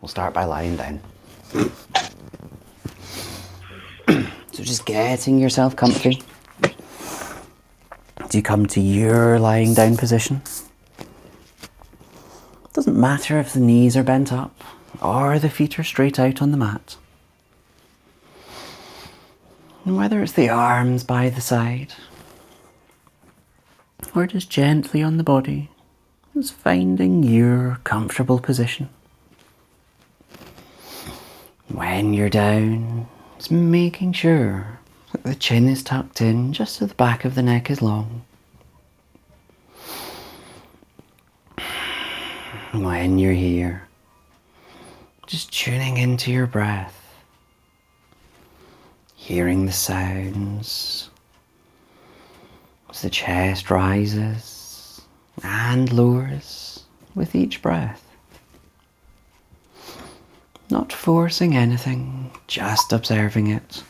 We'll start by lying down. So just getting yourself comfy. Do you come to your lying down position? It doesn't matter if the knees are bent up or the feet are straight out on the mat. And whether it's the arms by the side or just gently on the body, just finding your comfortable position. When you're down, just making sure that the chin is tucked in just so the back of the neck is long. When you're here, just tuning into your breath, hearing the sounds as the chest rises and lowers with each breath. Not forcing anything, just observing it.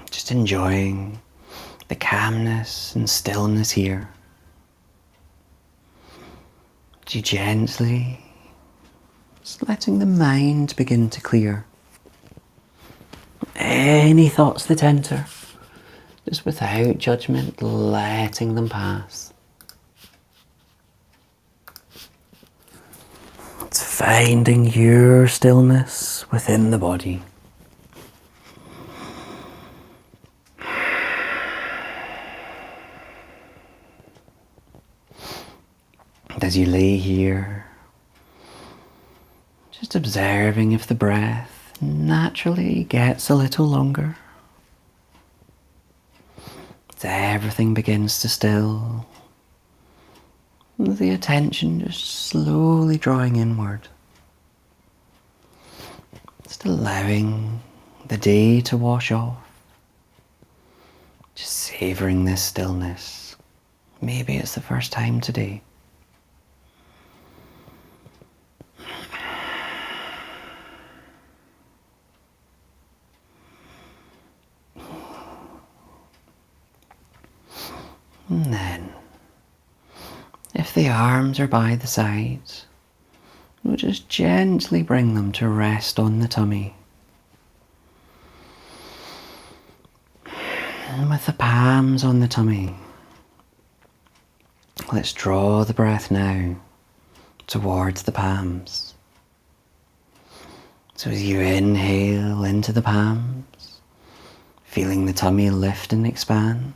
Just enjoying the calmness and stillness here. Gently, just letting the mind begin to clear. Any thoughts that enter, just without judgment, letting them pass. It's finding your stillness within the body. And as you lay here, just observing if the breath naturally gets a little longer. As everything begins to still, the attention just slowly drawing inward. Just allowing the day to wash off. Just savouring this stillness. Maybe it's the first time today. And then, if the arms are by the sides, we'll just gently bring them to rest on the tummy. And with the palms on the tummy, let's draw the breath now towards the palms. So as you inhale into the palms, feeling the tummy lift and expand.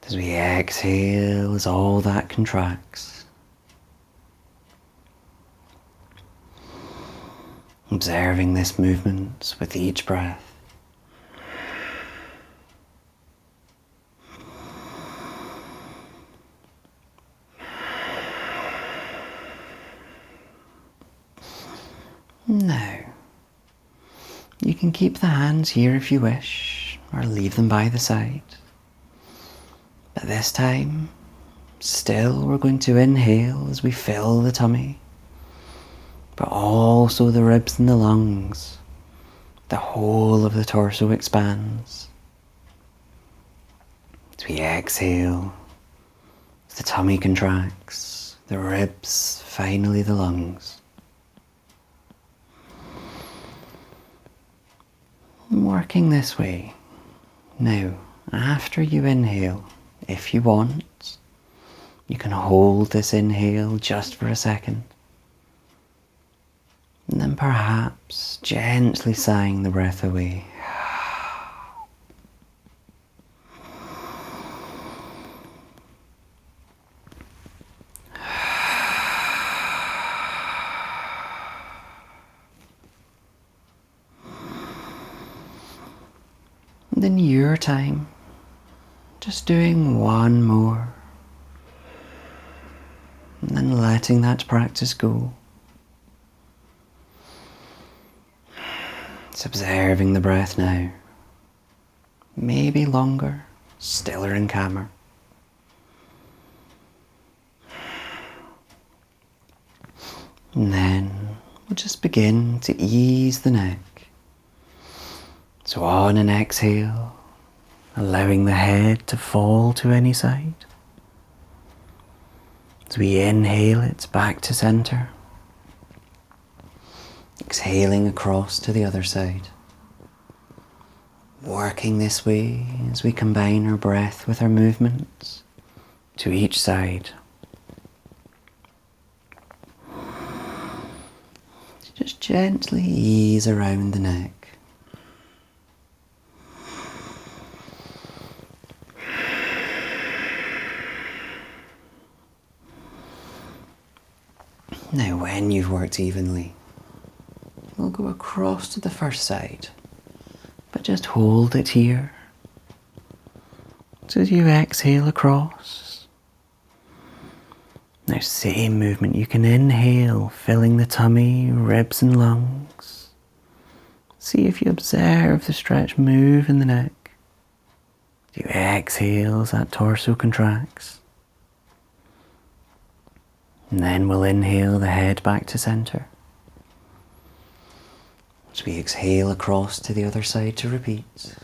As we exhale, as all that contracts. Observing this movement with each breath. Now, you can keep the hands here if you wish, or leave them by the side. But this time, still we're going to inhale as we fill the tummy, but also the ribs and the lungs. The whole of the torso expands. As we exhale, the tummy contracts, the ribs, finally the lungs. Working this way. Now, after you inhale, if you want, you can hold this inhale just for a second. And then perhaps gently sighing the breath away. And in your time, just doing one more, and then letting that practice go. Just observing the breath now. Maybe longer, stiller and calmer. And then we'll just begin to ease the neck. So on an exhale, allowing the head to fall to any side. As we inhale, it's back to center. Exhaling across to the other side. Working this way as we combine our breath with our movements to each side. Just gently ease around the neck. Now when you've worked evenly, we'll go across to the first side, but just hold it here. So as you exhale across. Now same movement, you can inhale, filling the tummy, ribs and lungs. See if you observe the stretch move in the neck. As you exhale as that torso contracts. And then we'll inhale the head back to center. As we exhale across to the other side to repeat. So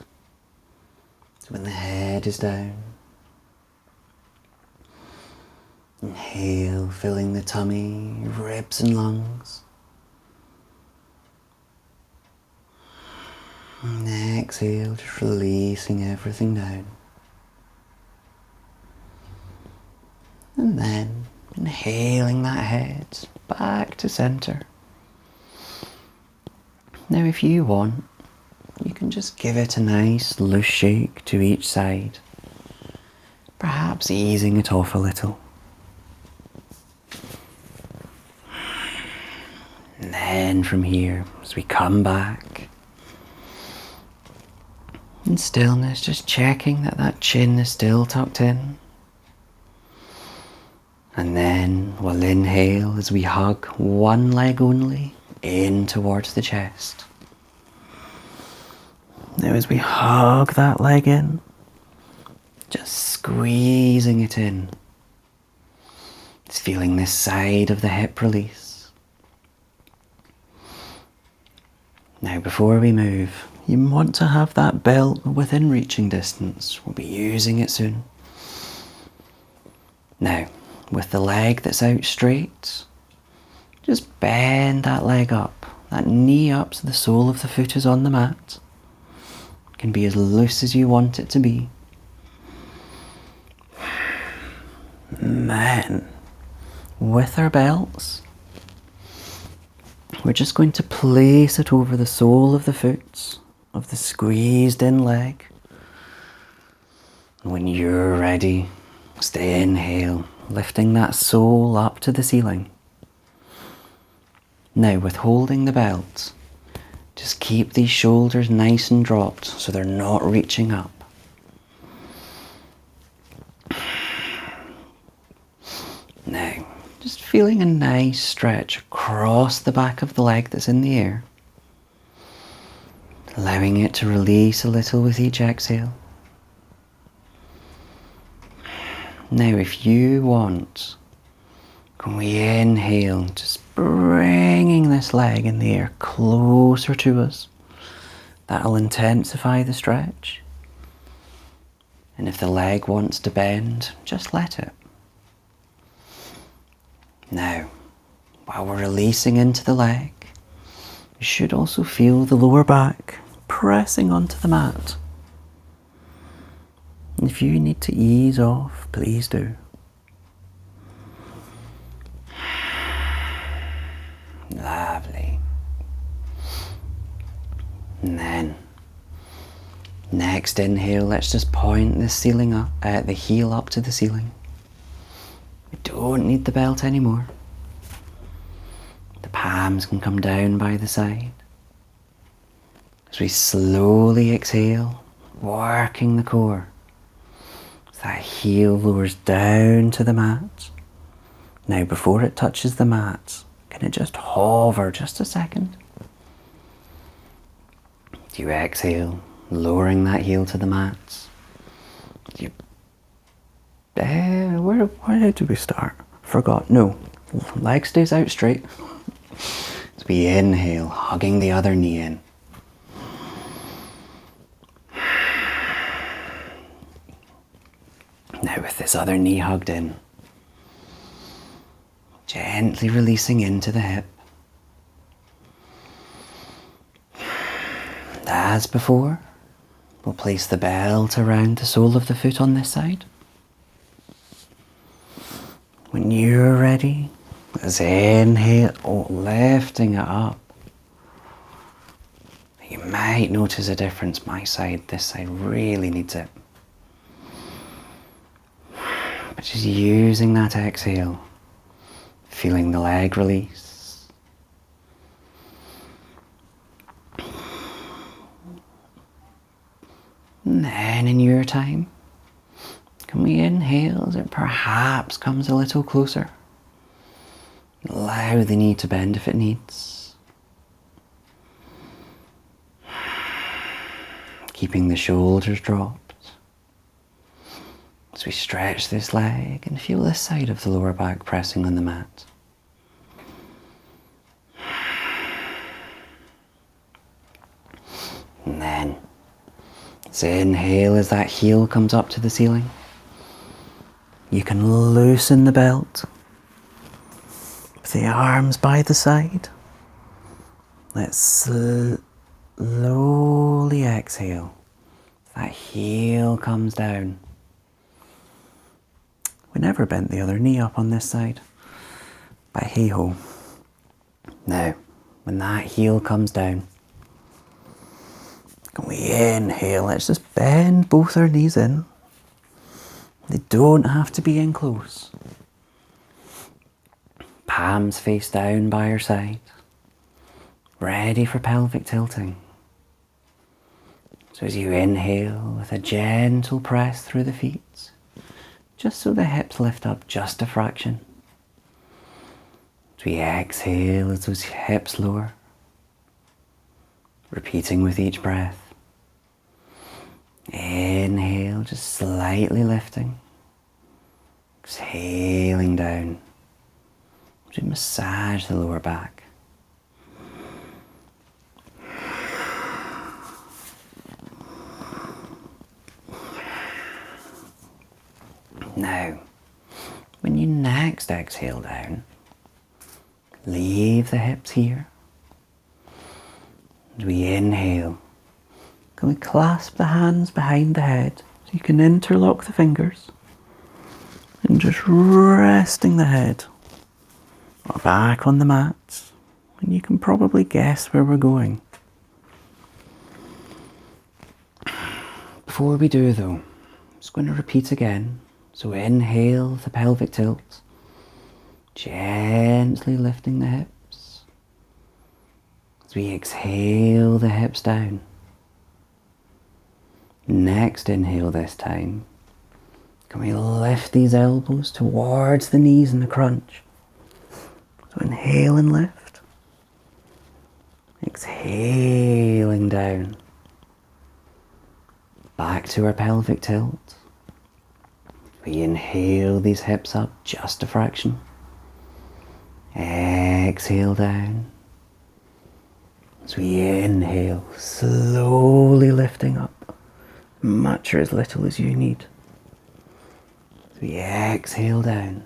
when the head is down. Inhale, filling the tummy, ribs and lungs. And exhale, just releasing everything down. And then inhaling that head back to center. Now if you want, you can just give it a nice loose shake to each side, perhaps easing it off a little. And then from here, as we come back, in stillness, just checking that that chin is still tucked in. And then we'll inhale as we hug one leg only in towards the chest. Now as we hug that leg in, just squeezing it in. It's feeling this side of the hip release. Now before we move, you want to have that belt within reaching distance. We'll be using it soon. Now, with the leg that's out straight, just bend that leg up, that knee up so the sole of the foot is on the mat. It can be as loose as you want it to be. Then, with our belts, we're just going to place it over the sole of the foot, of the squeezed in leg. When you're ready, just inhale, lifting that sole up to the ceiling. Now with holding the belt, just keep these shoulders nice and dropped so they're not reaching up. Now, just feeling a nice stretch across the back of the leg that's in the air. Allowing it to release a little with each exhale. Now if you want, can we inhale, just bringing this leg in the air closer to us. That'll intensify the stretch. And if the leg wants to bend, just let it. Now, while we're releasing into the leg, you should also feel the lower back pressing onto the mat. And if you need to ease off, please do. Lovely. And then, next inhale, let's just point the ceiling up, the heel up to the ceiling. We don't need the belt anymore. The palms can come down by the side. As we slowly exhale, working the core. That heel lowers down to the mat. Now before it touches the mat, can it just hover just a second? You exhale, lowering that heel to the mat. You, where do we start? Forgot. No, leg stays out straight. As we inhale, hugging the other knee in. Now with this other knee hugged in, gently releasing into the hip. And as before, we'll place the belt around the sole of the foot on this side. When you're ready, let's inhale, lifting it up. You might notice a difference. My side, this side really needs it. But just using that exhale, feeling the leg release. And then in your time, can we inhale as it perhaps comes a little closer? Allow the knee to bend if it needs. Keeping the shoulders dropped. As we stretch this leg and feel this side of the lower back pressing on the mat. And then, let's inhale as that heel comes up to the ceiling. You can loosen the belt. With the arms by the side. Let's slowly exhale. That heel comes down. We never bent the other knee up on this side. But hey ho. Now, when that heel comes down, can we inhale? Let's just bend both our knees in. They don't have to be in close. Palms face down by your side. Ready for pelvic tilting. So as you inhale with a gentle press through the feet, just so the hips lift up just a fraction. As we exhale as those hips lower. Repeating with each breath. Inhale, just slightly lifting. Exhaling down. To massage the lower back. Now, when you next exhale down, leave the hips here. As we inhale, can we clasp the hands behind the head so you can interlock the fingers and just resting the head or back on the mat, and you can probably guess where we're going. Before we do though, I'm just going to repeat again. So inhale the pelvic tilt, gently lifting the hips. As we exhale the hips down. Next inhale this time. Can we lift these elbows towards the knees and the crunch? So inhale and lift. Exhaling down. Back to our pelvic tilt. We inhale these hips up just a fraction. Exhale down. As we inhale, slowly lifting up, much or as little as you need. As we exhale down.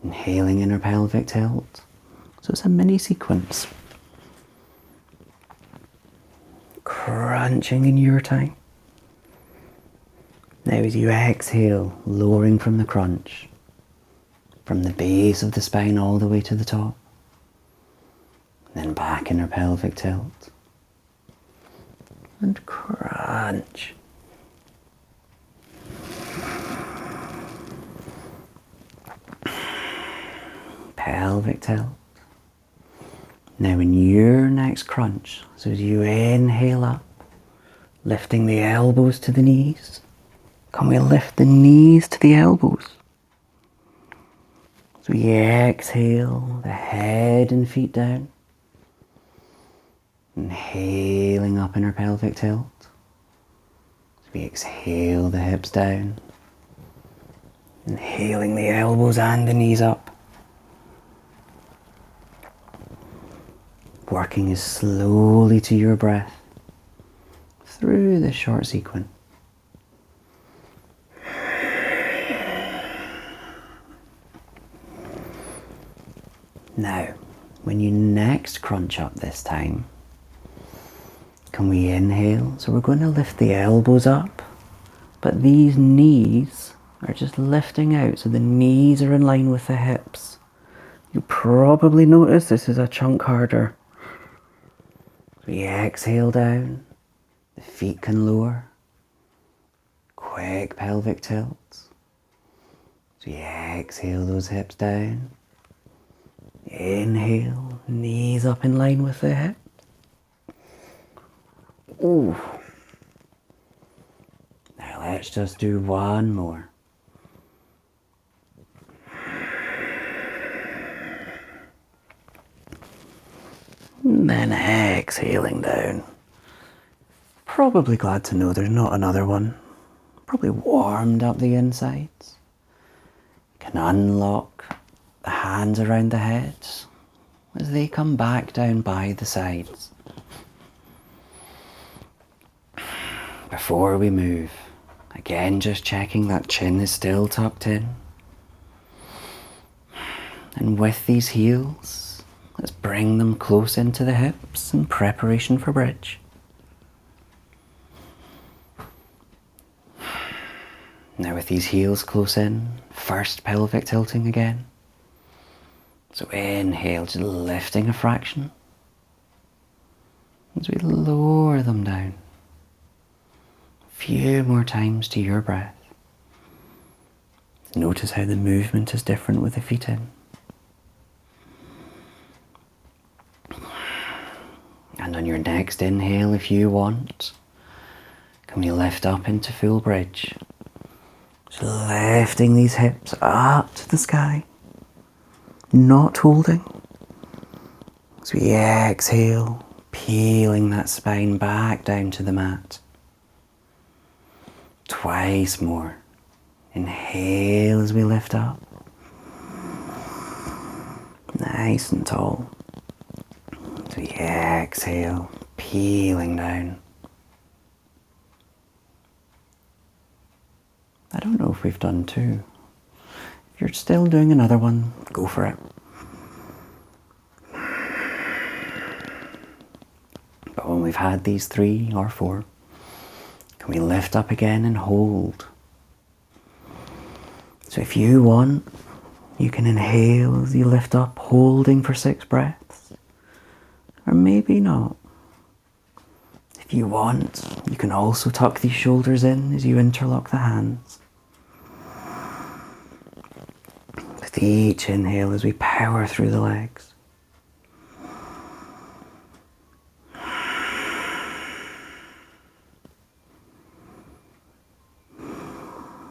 Inhaling in our pelvic tilt. So it's a mini sequence. Crunching in your time. Now as you exhale, lowering from the crunch. From the base of the spine all the way to the top. Then back in our pelvic tilt. And crunch. Pelvic tilt. Now in your next crunch, so as you inhale up, lifting the elbows to the knees, can we lift the knees to the elbows? So we exhale the head and feet down. Inhaling up in our pelvic tilt. So we exhale the hips down. Inhaling the elbows and the knees up. Working as slowly to your breath through this short sequence. Now, when you next crunch up this time, can we inhale? So we're going to lift the elbows up, but these knees are just lifting out, so the knees are in line with the hips. You probably notice this is a chunk harder. We exhale down, the feet can lower. Quick pelvic tilts. So we exhale those hips down. Inhale, knees up in line with the hips. Ooh. Now let's just do one more. And then exhaling down. Probably glad to know there's not another one. Probably warmed up the insides. Can unlock the hands around the head as they come back down by the sides. Before we move, again just checking that chin is still tucked in. And with these heels, let's bring them close into the hips in preparation for bridge. Now with these heels close in, first pelvic tilting again. So inhale, just lifting a fraction. As we lower them down. A few more times to your breath. Notice how the movement is different with the feet in. And on your next inhale, if you want, can we lift up into full bridge? Just lifting these hips up to the sky, not holding. As we exhale, peeling that spine back down to the mat. Twice more. Inhale as we lift up. Nice and tall. As we exhale, peeling down. I don't know if we've done two. If you're still doing another one, go for it. But when we've had these 3 or 4, can we lift up again and hold? So if you want, you can inhale as you lift up, holding for 6 breaths. Or maybe not. If you want, you can also tuck these shoulders in as you interlock the hands. With each inhale as we power through the legs.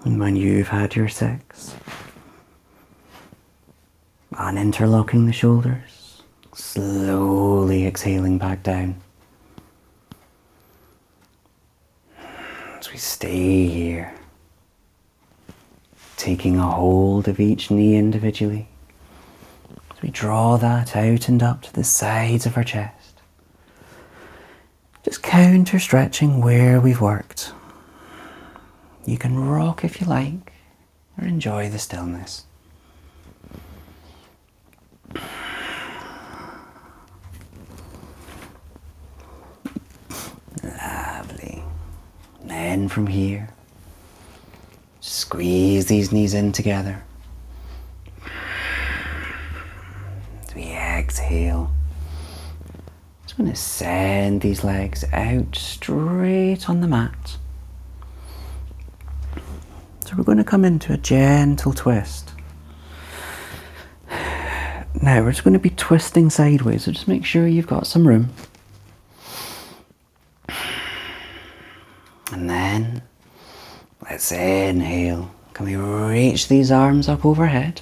And when you've had your 6, uninterlocking the shoulders, slowly exhaling back down. As we stay here, taking a hold of each knee individually, as we draw that out and up to the sides of our chest. Just counter stretching where we've worked. You can rock if you like, or enjoy the stillness. Lovely. Then from here, squeeze these knees in together. As we exhale, just going to send these legs out straight on the mat. So we're going to come into a gentle twist. Now we're just going to be twisting sideways, so just make sure you've got some room. And then let's inhale. Can we reach these arms up overhead?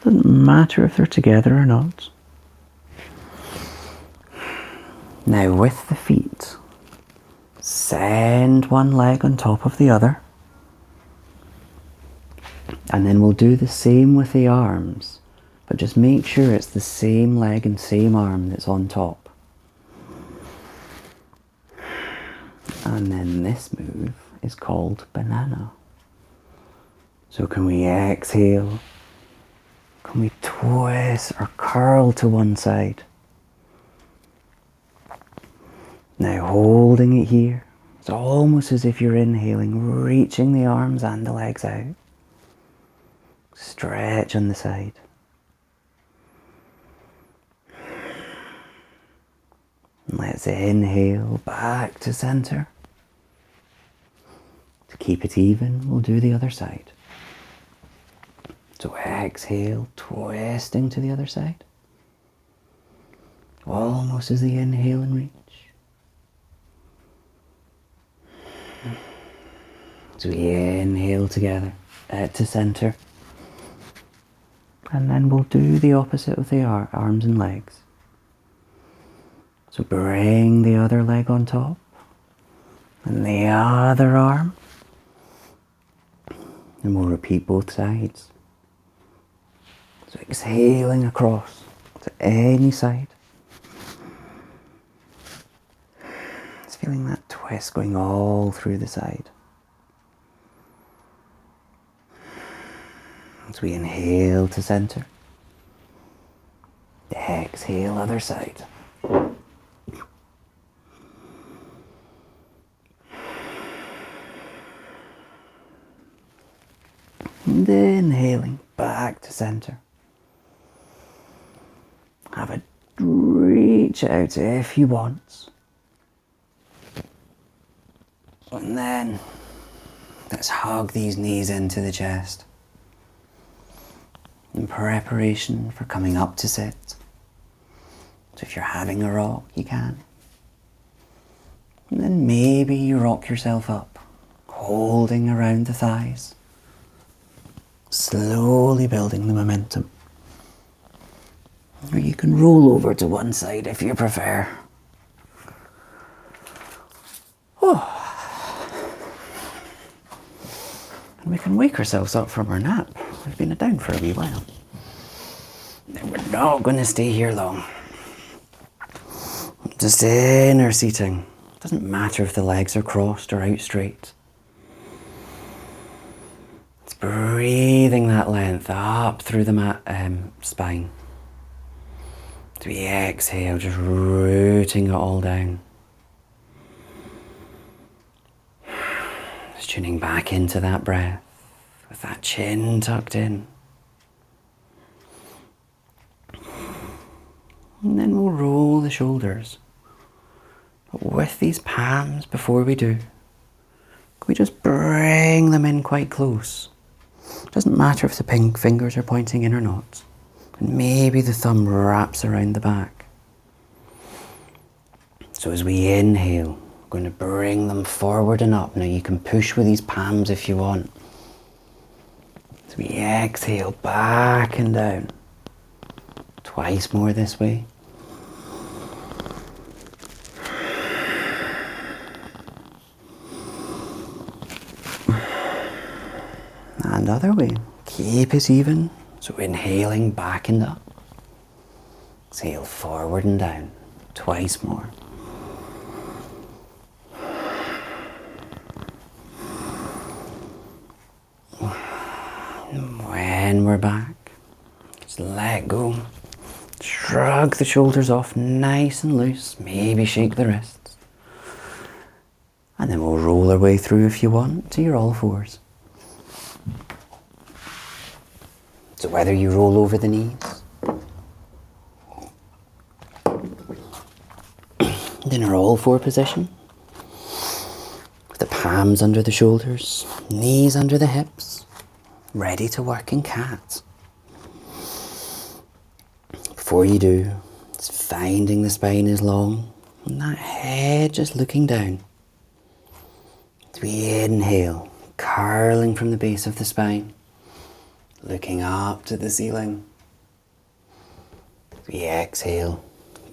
Doesn't matter if they're together or not. Now with the feet, send one leg on top of the other. And then we'll do the same with the arms, but just make sure it's the same leg and same arm that's on top. And then this move is called banana. So can we exhale, And we twist or curl to one side. Now holding it here, it's almost as if you're inhaling, reaching the arms and the legs out. Stretch on the side. And let's inhale back to center. To keep it even, we'll do the other side. So exhale, twisting to the other side. Almost as the inhale and reach. So we inhale together to center. And then we'll do the opposite with the arms and legs. So bring the other leg on top. And the other arm. And we'll repeat both sides. So exhaling across to any side. It's feeling that twist going all through the side. As we inhale to center. Exhale, other side. And inhaling back to center. Have a reach out if you want. And then let's hug these knees into the chest. In preparation for coming up to sit. So if you're having a rock, you can. And then maybe you rock yourself up, holding around the thighs. Slowly building the momentum. Or you can roll over to one side if you prefer. And we can wake ourselves up from our nap. We've been down for a wee while. And we're not going to stay here long. Just inner seating. It doesn't matter if the legs are crossed or out straight. It's breathing that length up through the spine. As we exhale, just rooting it all down. Just tuning back into that breath with that chin tucked in. And then we'll roll the shoulders. But with these palms, before we do, can we just bring them in quite close? It doesn't matter if the pink fingers are pointing in or not. And maybe the thumb wraps around the back. So as we inhale, we're going to bring them forward and up. Now you can push with these palms if you want. As we exhale, back and down. Twice more this way. And other way. Keep it even. So inhaling back and up. Exhale forward and down. Twice more. And when we're back, just let go. Shrug the shoulders off nice and loose. Maybe shake the wrists. And then we'll roll our way through, if you want, to your all fours. So whether you roll over the knees, and in our all four position, with the palms under the shoulders, knees under the hips, ready to work in cat. Before you do, it's finding the spine is long, and that head just looking down. As we inhale, curling from the base of the spine, looking up to the ceiling. As we exhale,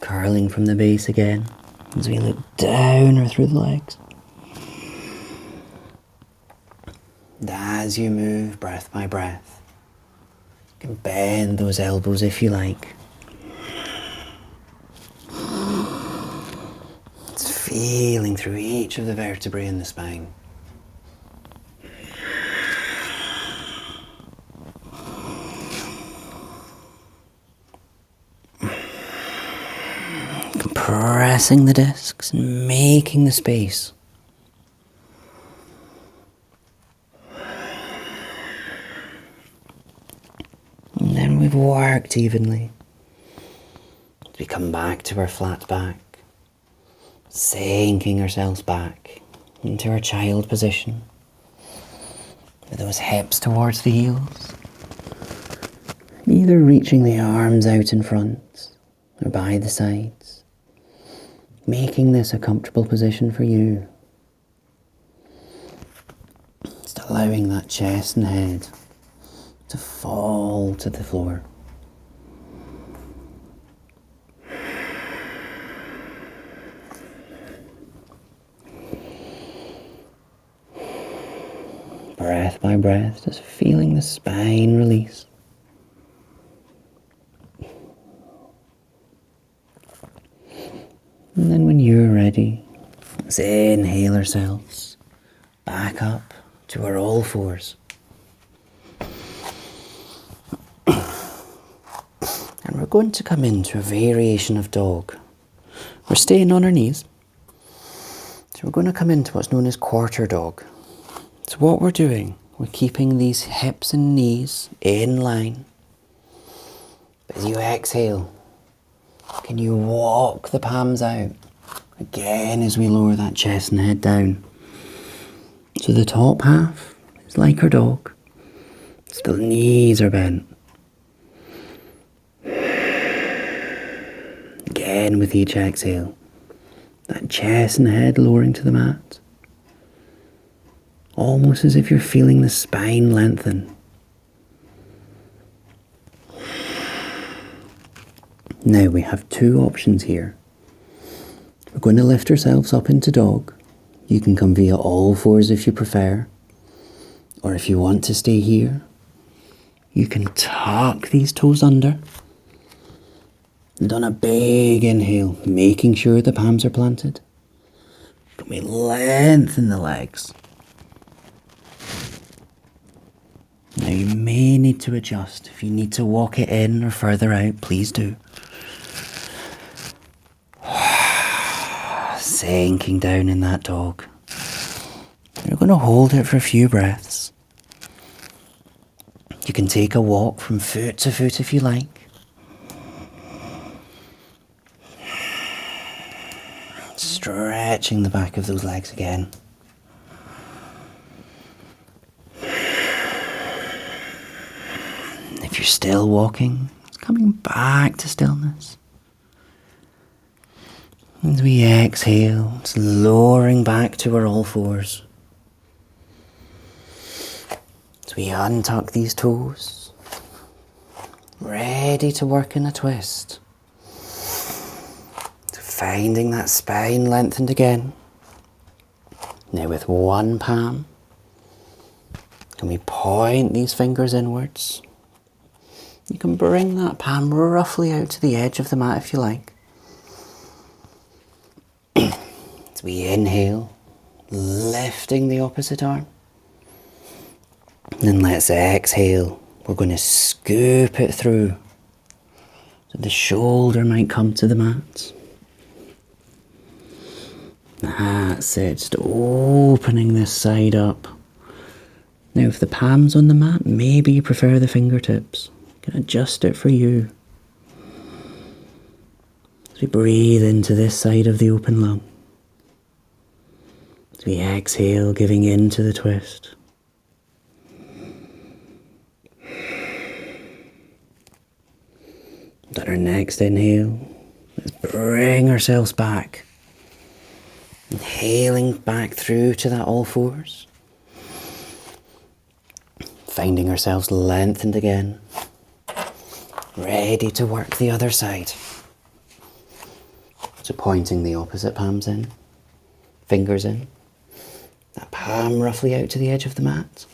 curling from the base again, as we look down or through the legs. And as you move breath by breath, you can bend those elbows if you like. It's feeling through each of the vertebrae in the spine. pressing the discs and making the space. And then we've worked evenly. We come back to our flat back, sinking ourselves back into our child position, with those hips towards the heels, either reaching the arms out in front or by the sides, making this a comfortable position for you. Just allowing that chest and head to fall to the floor. Breath by breath, just feeling the spine release. And then when you're ready, let's inhale ourselves back up to our all fours. And we're going to come into a variation of dog. We're staying on our knees. So we're going to come into what's known as quarter dog. So what we're doing, we're keeping these hips and knees in line. As you exhale, can you walk the palms out? Again, as we lower that chest and head down. So the top half is like our dog. So the knees are bent. Again with each exhale, that chest and head lowering to the mat. Almost as if you're feeling the spine lengthen. Now we have two options here. We're going to lift ourselves up into dog. You can come via all fours if you prefer. Or if you want to stay here, you can tuck these toes under. And on a big inhale, making sure the palms are planted. Can we lengthen the legs? Now you may need to adjust. If you need to walk it in or further out, please do. Sinking down in that dog. You're going to hold it for a few breaths. You can take a walk from foot to foot if you like. Stretching the back of those legs again. If you're still walking, it's coming back to stillness. As we exhale, it's lowering back to our all fours. As we untuck these toes, ready to work in a twist. Finding that spine lengthened again. Now with one palm, can we point these fingers inwards? You can bring that palm roughly out to the edge of the mat if you like. As we inhale, lifting the opposite arm. And let's exhale. We're going to scoop it through. So the shoulder might come to the mat. That's it, just opening this side up. Now if the palm's on the mat, maybe you prefer the fingertips. You can adjust it for you. As we breathe into this side of the open lung. As we exhale, giving in to the twist. On our next inhale, let's bring ourselves back. Inhaling back through to that all fours. Finding ourselves lengthened again. Ready to work the other side. So pointing the opposite palms in. Fingers in. That palm roughly out to the edge of the mat.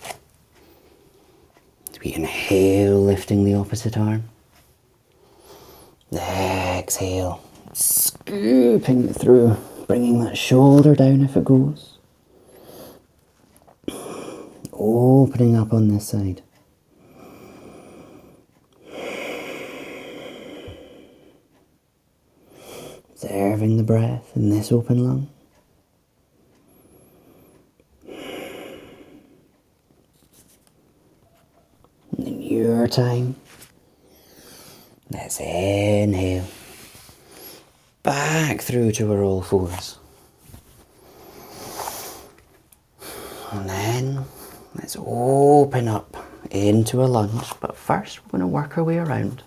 As we inhale, lifting the opposite arm. Exhale, scooping it through. Bringing that shoulder down if it goes. Opening up on this side. observing the breath in this open lung. And in your time, let's inhale back through to our all fours. And then let's open up into a lunge, but first we're going to work our way around.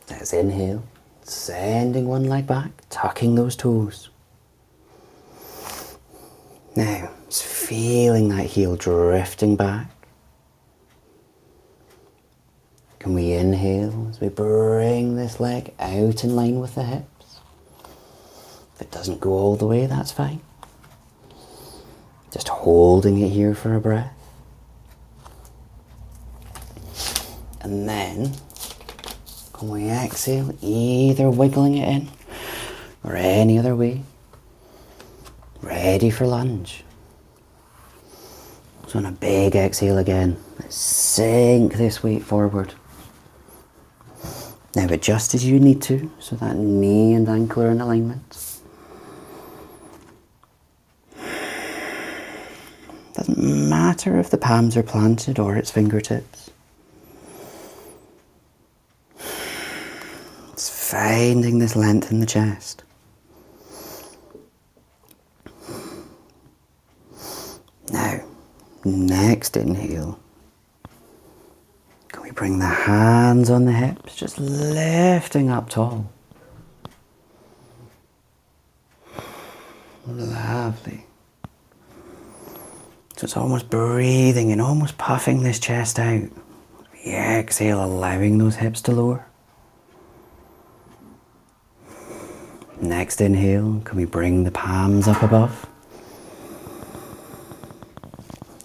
Let's inhale, sending one leg back, tucking those toes. Now, just feeling that heel drifting back. Can we inhale as we bring this leg out in line with the hips? If it doesn't go all the way, that's fine. Just holding it here for a breath. And then, when we exhale, either wiggling it in or any other way, ready for lunge. So on a big exhale again, let's sink this weight forward. Now adjust as you need to, so that knee and ankle are in alignment. Doesn't matter if the palms are planted or its fingertips. It's finding this length in the chest. Now, next inhale. Can we bring the hands on the hips, just lifting up tall. Lovely. So it's almost breathing and almost puffing this chest out. We exhale, allowing those hips to lower. Next inhale, can we bring the palms up above?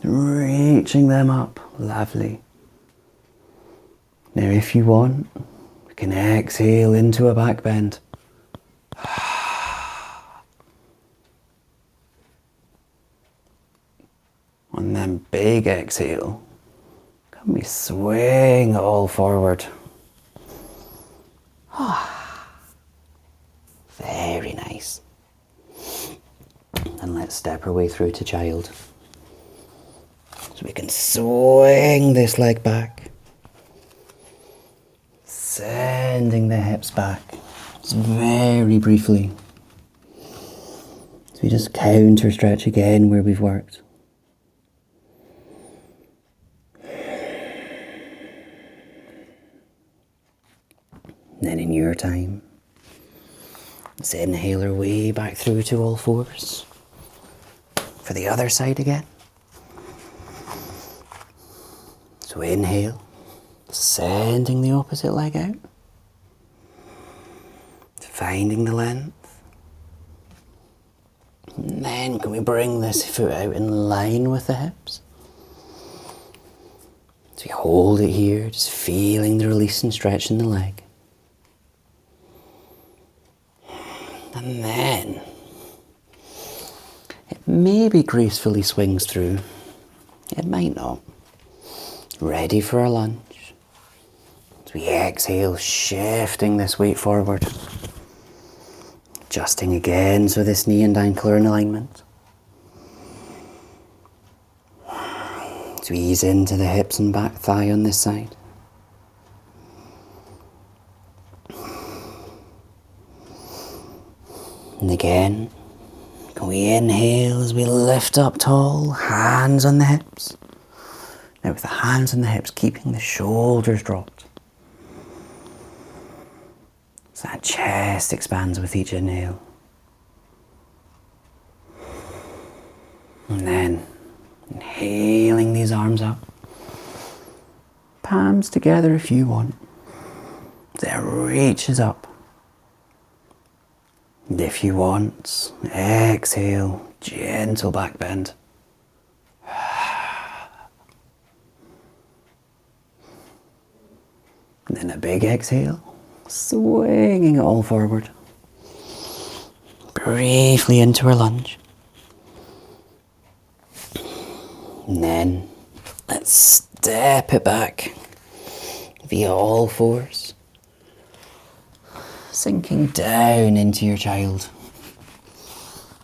Reaching them up, lovely. Now if you want, we can exhale into a back bend. And then big exhale, can we swing all forward? Very nice. And let's step our way through to child. So we can swing this leg back, sending the hips back, just very briefly. So we just counter stretch again where we've worked. And then in your time, let's inhale our way back through to all fours. For the other side again. So inhale, sending the opposite leg out. Finding the length. And then can we bring this foot out in line with the hips? So we hold it here, just feeling the release and stretch in the leg. And then, it maybe gracefully swings through. It might not. Ready for a lunge. As we exhale, shifting this weight forward. Adjusting again so this knee and ankle are in alignment. As we ease into the hips and back thigh on this side. And again, can we inhale as we lift up tall, hands on the hips. Now with the hands on the hips, keeping the shoulders dropped. So that chest expands with each inhale. And then, inhaling these arms up. Palms together if you want. That reaches up. And if you want, exhale, gentle back bend. And then a big exhale, swinging it all forward. Briefly into our lunge. And then let's step it back via all fours. sinking down into your child.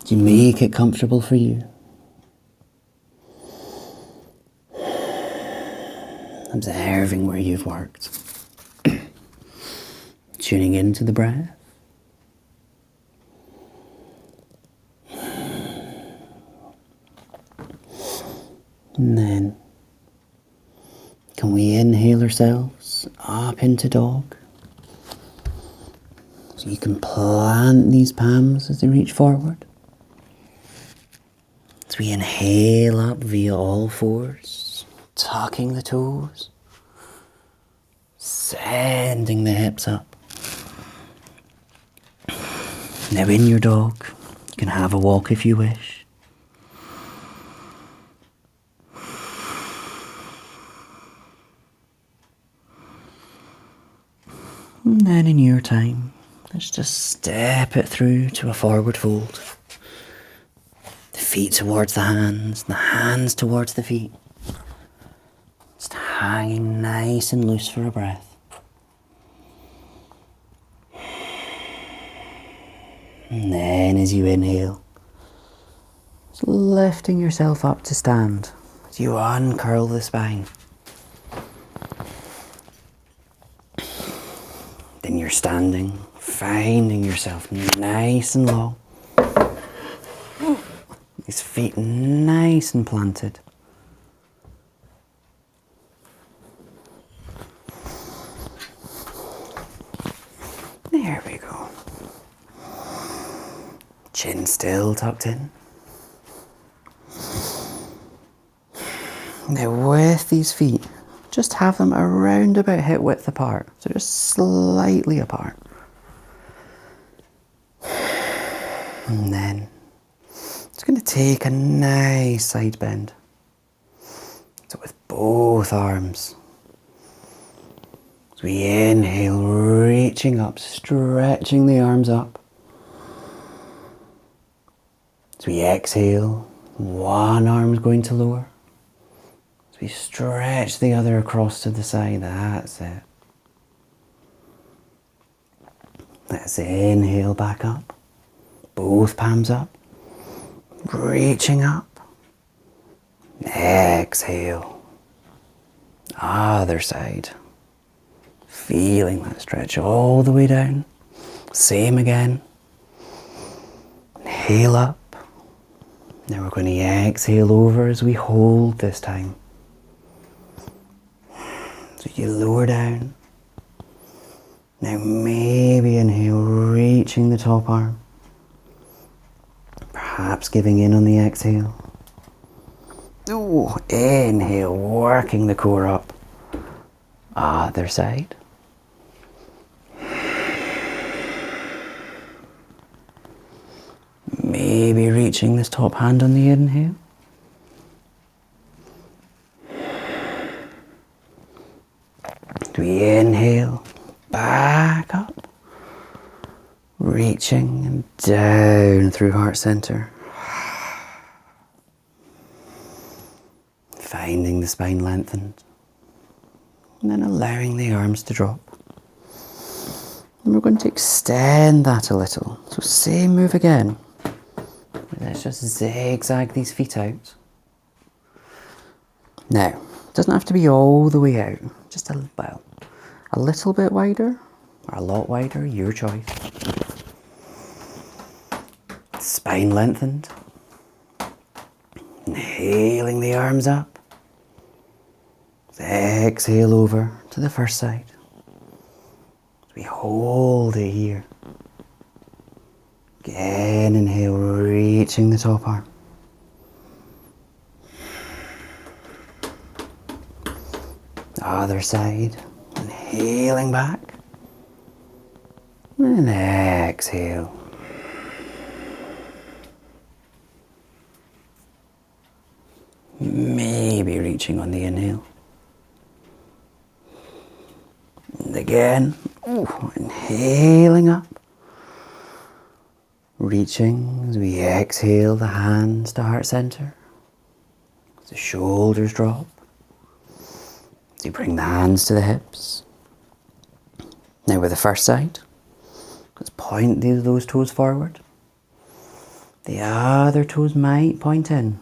You make it comfortable for you. Observing where you've worked. Tuning into the breath. And then, can we inhale ourselves up into dog? So you can plant these palms as they reach forward. As we inhale up via all fours, tucking the toes, sending the hips up. Now in your dog, you can have a walk if you wish. And then in your time, let's just step it through to a forward fold. The feet towards the hands towards the feet. Just hanging nice and loose for a breath. And then as you inhale, just lifting yourself up to stand as you uncurl the spine. Then you're standing, finding yourself nice and long. These feet nice and planted. There we go. Chin still tucked in. Now with these feet, just have them around about hip width apart, so just slightly apart. And then, it's going to take a nice side bend. So with both arms, as we inhale, reaching up, stretching the arms up. As we exhale, one arm's going to lower. We stretch the other across to the side, that's it. Let's inhale back up, both palms up, reaching up. Exhale, other side. Feeling that stretch all the way down. Same again. Inhale up. Now we're going to exhale over as we hold this time. So you lower down. Now maybe inhale, reaching the top arm. Perhaps giving in on the exhale. Oh, inhale, working the core up. Other side. Maybe reaching this top hand on the inhale. We inhale, back up, reaching and down through heart center. Finding the spine lengthened, and then allowing the arms to drop. And we're going to extend that a little. So same move again. Let's just zigzag these feet out. Now, it doesn't have to be all the way out, just a little bit wider, or a lot wider, your choice. Spine lengthened. Inhaling the arms up. Exhale over to the first side. We hold it here. Again, inhale, reaching the top arm. Other side. Inhaling back. And exhale. Maybe reaching on the inhale. And again, inhaling up. Reaching as we exhale the hands to heart center. As the shoulders drop. As you bring the hands to the hips. Now with the first side, Let's point those toes forward. The other toes might point in.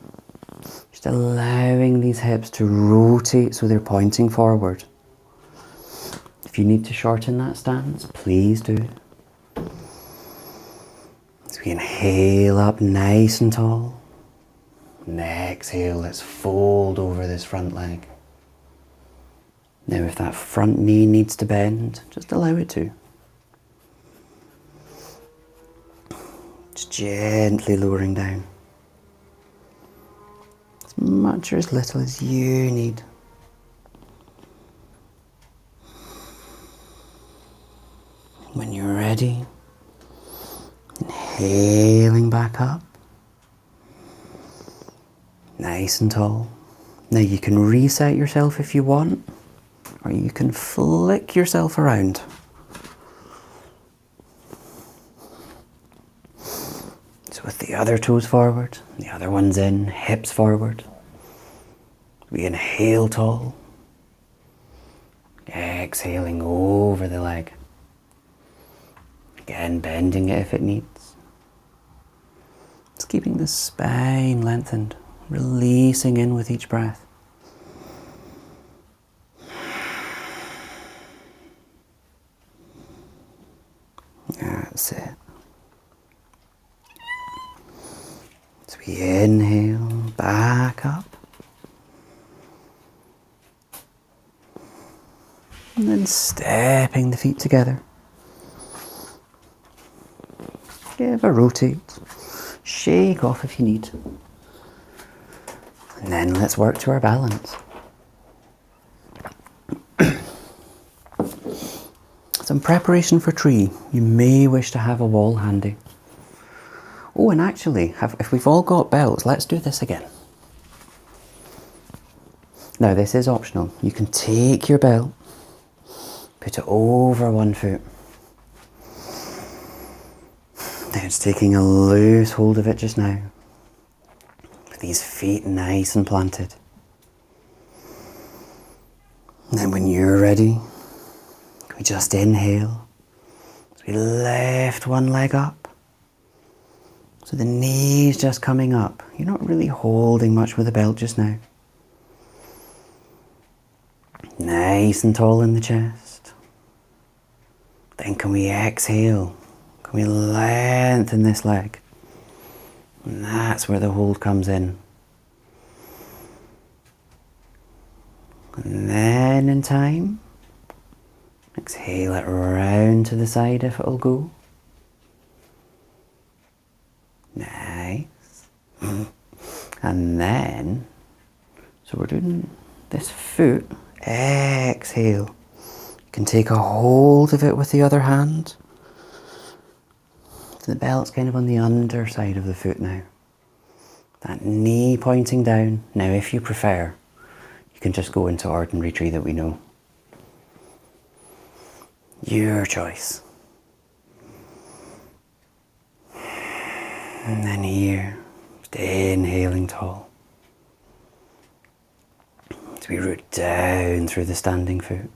Just allowing these hips to rotate so they're pointing forward. If you need to shorten that stance, please do. As we inhale up nice and tall. And exhale, let's fold over this front leg. Now if that front knee needs to bend, just allow it to. Just gently lowering down. As much or as little as you need. When you're ready, inhaling back up. Nice and tall. Now you can reset yourself if you want, or you can flick yourself around. So with the other toes forward, the other one's in, hips forward. We inhale tall. Exhaling over the leg. Again, bending it if it needs. Just keeping the spine lengthened, releasing in with each breath. That's it. So we inhale, back up. And then stepping the feet together. Give a rotate. Shake off if you need. And then let's work to our balance. So in preparation for tree, you may wish to have a wall handy. Oh, and actually, if we've all got belts, let's do this again. Now this is optional. You can take your belt, put it over one foot. Now it's taking a loose hold of it just now. With these feet nice and planted. And then when you're ready, we just inhale. So we lift one leg up. So the knee's just coming up. You're not really holding much with the belt just now. Nice and tall in the chest. Then can we exhale? Can we lengthen this leg? And that's where the hold comes in. And then in time, exhale it round to the side if it'll go. Nice. And then, so we're doing this foot, exhale. You can take a hold of it with the other hand. So the belt's kind of on the underside of the foot now. That knee pointing down. Now if you prefer, you can just go into ordinary tree that we know. Your choice. And then here, just inhaling tall. So we root down through the standing foot.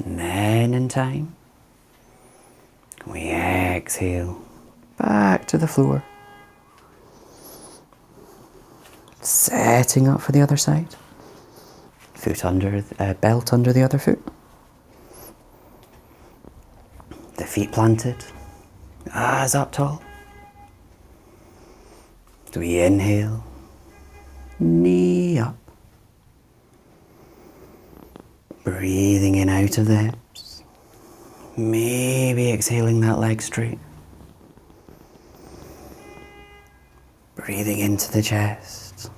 And then in time, we exhale back to the floor. Setting up for the other side. Foot under, belt under the other foot. The feet planted. Eyes up tall. So we inhale. Knee up. Breathing in out of the hips. Maybe exhaling that leg straight. Breathing into the chest.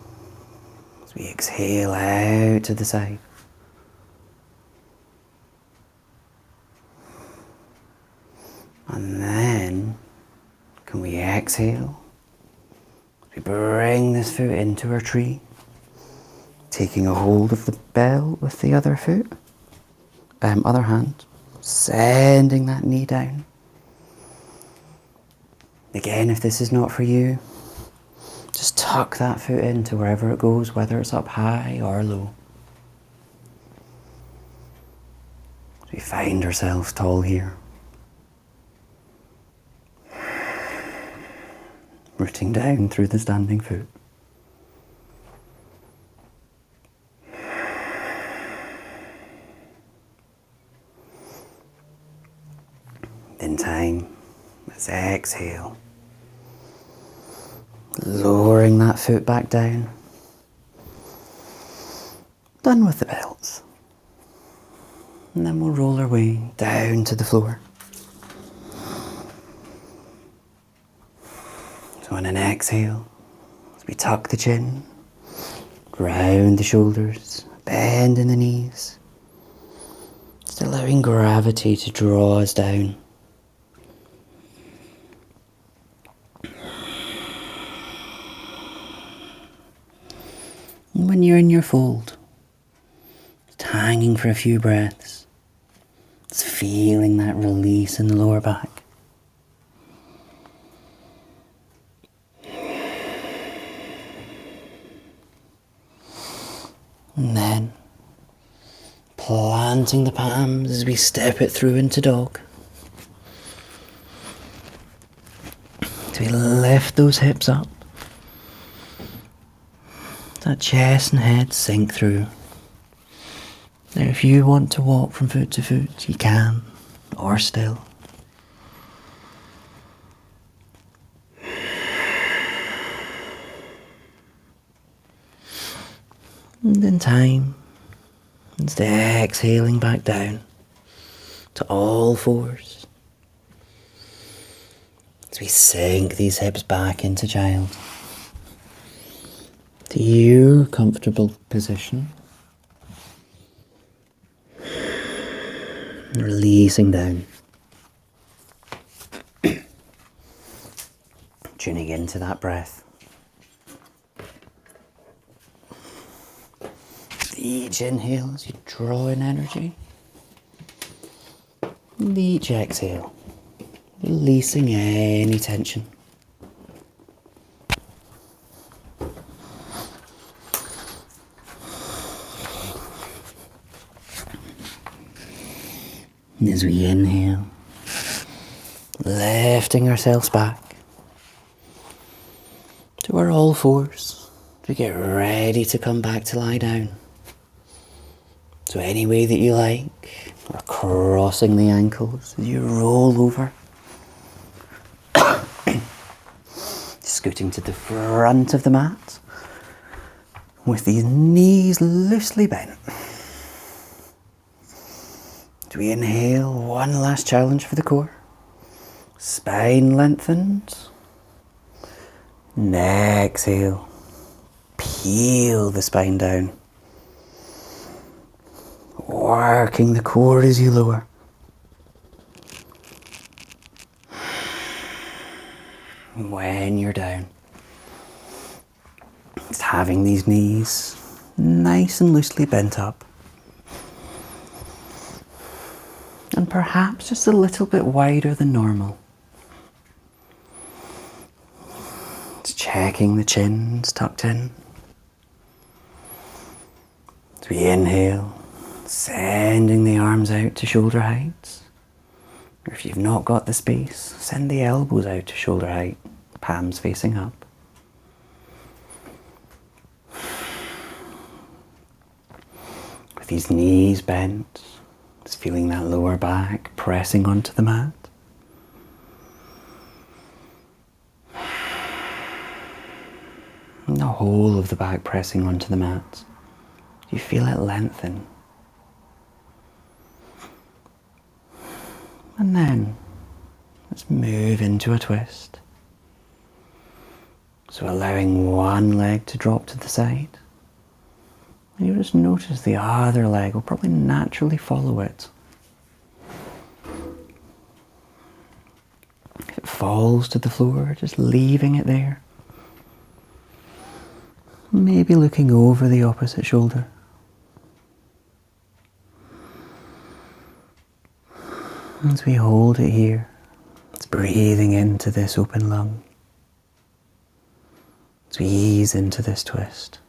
As we exhale out to the side. And then, can we exhale? We bring this foot into our tree. Taking a hold of the belt with the other foot. Other hand. Sending that knee down. Again, if this is not for you, Just tuck that foot into wherever it goes, whether it's up high or low. As we find ourselves tall here. Rooting down through the standing foot. In time, let's exhale. Lowering that foot back down. Done with the belts. And then we'll roll our way down to the floor. So on an exhale, as we tuck the chin, round the shoulders, bend in the knees, just allowing gravity to draw us down. And when you're in your fold, just hanging for a few breaths, just feeling that release in the lower back. And then planting the palms as we step it through into dog. So we lift those hips up. That chest and head sink through. Now if you want to walk from foot to foot, you can, or still. And in time, just exhaling back down to all fours. As we sink these hips back into child. To your comfortable position. Releasing down. Tuning into that breath. Each inhale as you draw in energy. And each exhale, releasing any tension. And as we inhale, lifting ourselves back to our all fours to get ready to come back to lie down. So any way that you like, or crossing the ankles as you roll over. Scooting to the front of the mat with these knees loosely bent. Do we inhale, one last challenge for the core. Spine lengthened. And exhale. Peel the spine down. Working the core as you lower. When you're down, just having these knees nice and loosely bent up. And perhaps just a little bit wider than normal. Just checking the chin's tucked in. As we inhale, sending the arms out to shoulder height. Or if you've not got the space, send the elbows out to shoulder height, palms facing up. With these knees bent, just feeling that lower back pressing onto the mat. And the whole of the back pressing onto the mat. Do you feel it lengthen? And then, let's move into a twist. So allowing one leg to drop to the side. And you just notice the other leg will probably naturally follow it. If it falls to the floor, just leaving it there. Maybe looking over the opposite shoulder. As we hold it here, it's breathing into this open lung. As we ease into this twist.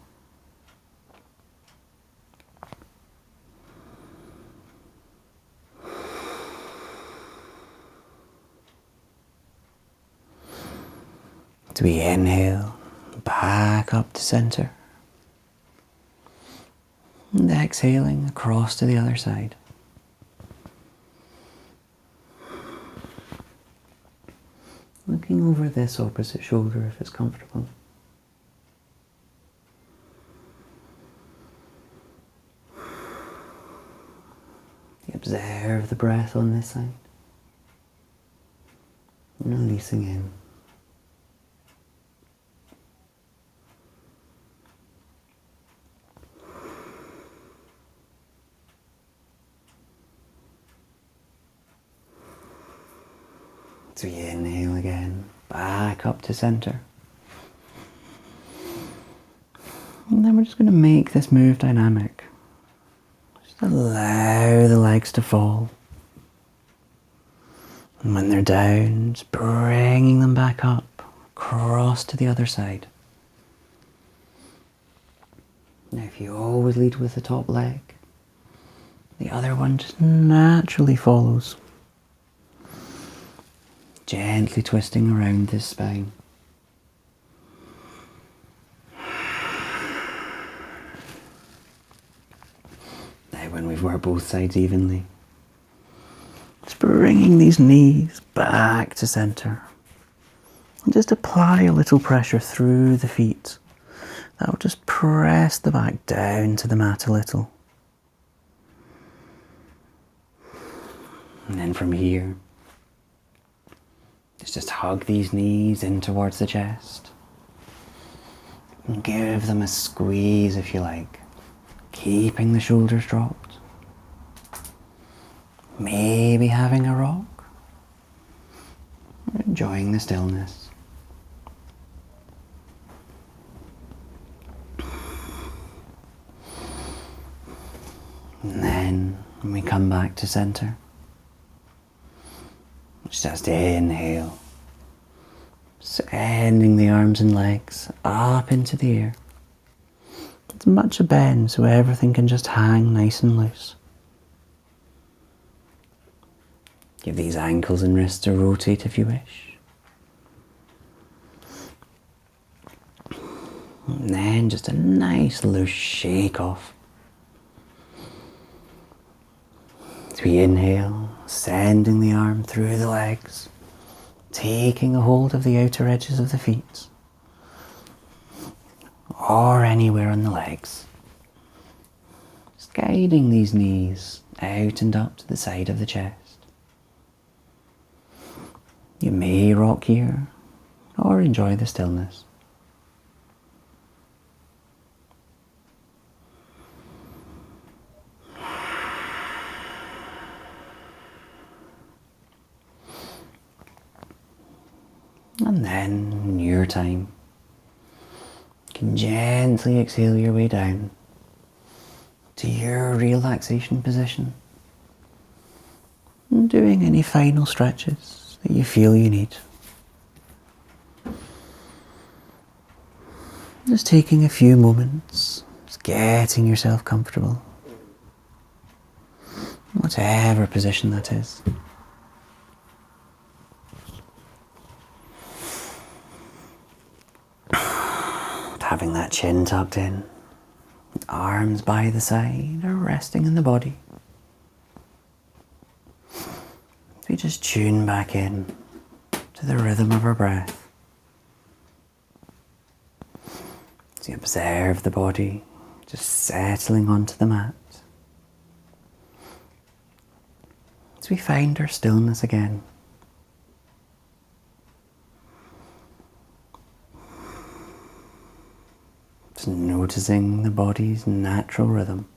As we inhale, back up to center. And exhaling across to the other side. Looking over this opposite shoulder if it's comfortable. Observe the breath on this side. And releasing in. As we inhale again, back up to center. And then we're just going to make this move dynamic. Just allow the legs to fall. And when they're down, just bringing them back up, across to the other side. Now if you always lead with the top leg, the other one just naturally follows. Gently twisting around this spine. Now when we've worked both sides evenly, just bringing these knees back to center. And just apply a little pressure through the feet. That will just press the back down to the mat a little. And then from here, just hug these knees in towards the chest. And give them a squeeze if you like, keeping the shoulders dropped. Maybe having a rock. Or enjoying the stillness. And then when we come back to center, just inhale, sending the arms and legs up into the air. As much a bend so everything can just hang nice and loose. Give these ankles and wrists a rotate if you wish. And then just a nice loose shake off. As we inhale, sending the arm through the legs, taking a hold of the outer edges of the feet, or anywhere on the legs. Just guiding these knees out and up to the side of the chest. You may rock here, or enjoy the stillness. And then, in your time, you can gently exhale your way down to your relaxation position. And doing any final stretches that you feel you need. Just taking a few moments, just getting yourself comfortable. Whatever position that is. Having that chin tucked in, arms by the side or resting in the body. We just tune back in to the rhythm of our breath. As you observe the body just settling onto the mat. As we find our stillness again. Just noticing the body's natural rhythm.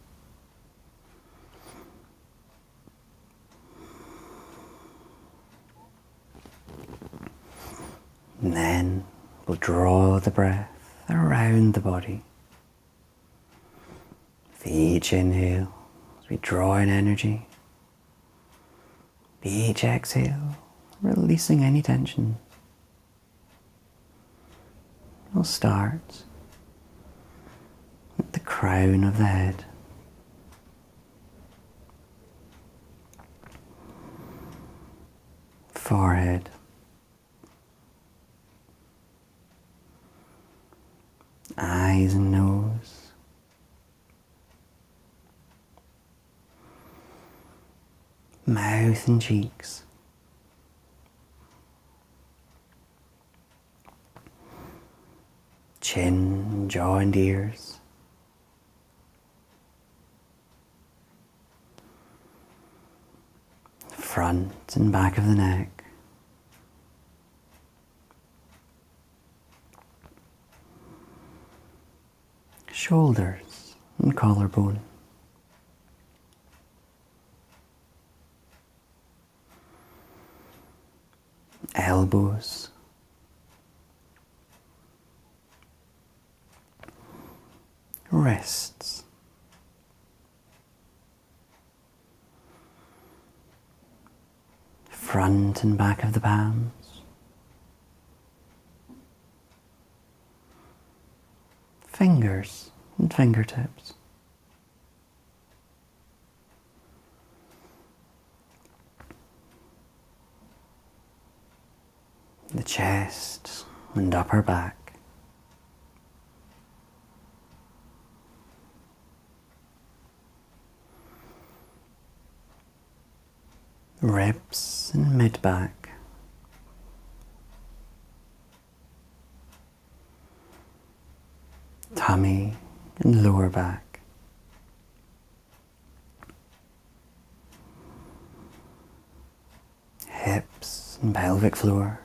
And then we'll draw the breath around the body. With each inhale, as we draw in energy. With each exhale, releasing any tension. we'll start at the crown of the head. Forehead. Eyes and nose. Mouth and cheeks. Chin, jaw and ears. Front and back of the neck. Shoulders and collarbone. Elbows. Wrists. Front and back of the palms. Fingers and fingertips. The chest and upper back. Ribs and mid-back. Tummy and lower back. Hips and pelvic floor.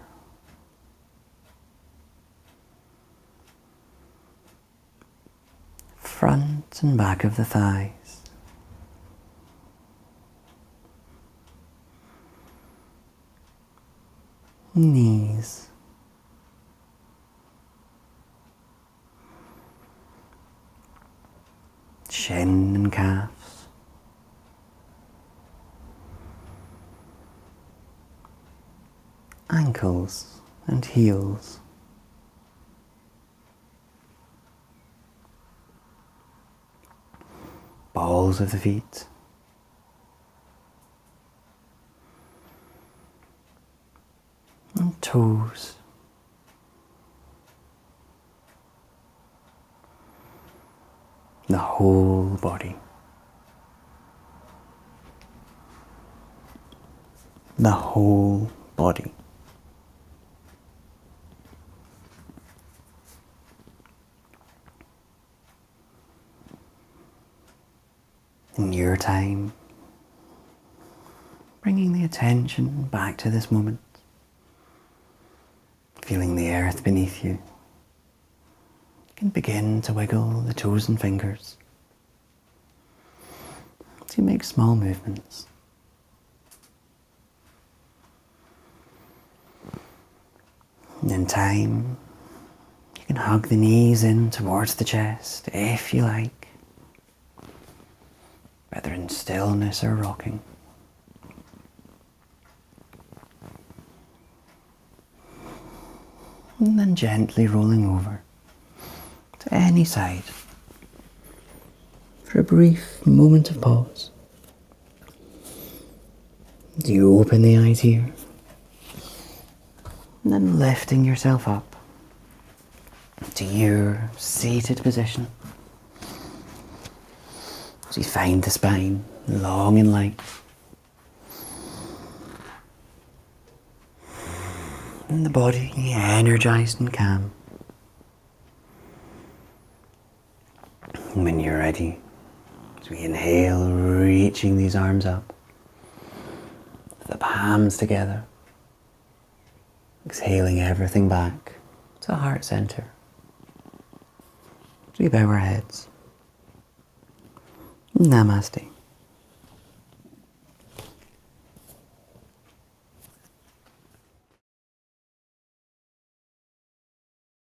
Front and back of the thighs. Knees. Shin and calves. Ankles and heels. Balls of the feet. And toes. The whole body. The whole body. In your time, bringing the attention back to this moment. Feeling the earth beneath you. You can begin to wiggle the toes and fingers as you make small movements. And in time, you can hug the knees in towards the chest if you like, whether in stillness or rocking. And then gently rolling over to any side for a brief moment of pause. Do you open the eyes here? And then lifting yourself up to your seated position. So you find the spine long and light. And the body energized and calm. And when you're ready, as we inhale, reaching these arms up, the palms together, exhaling everything back to heart center. As we bow our heads. Namaste.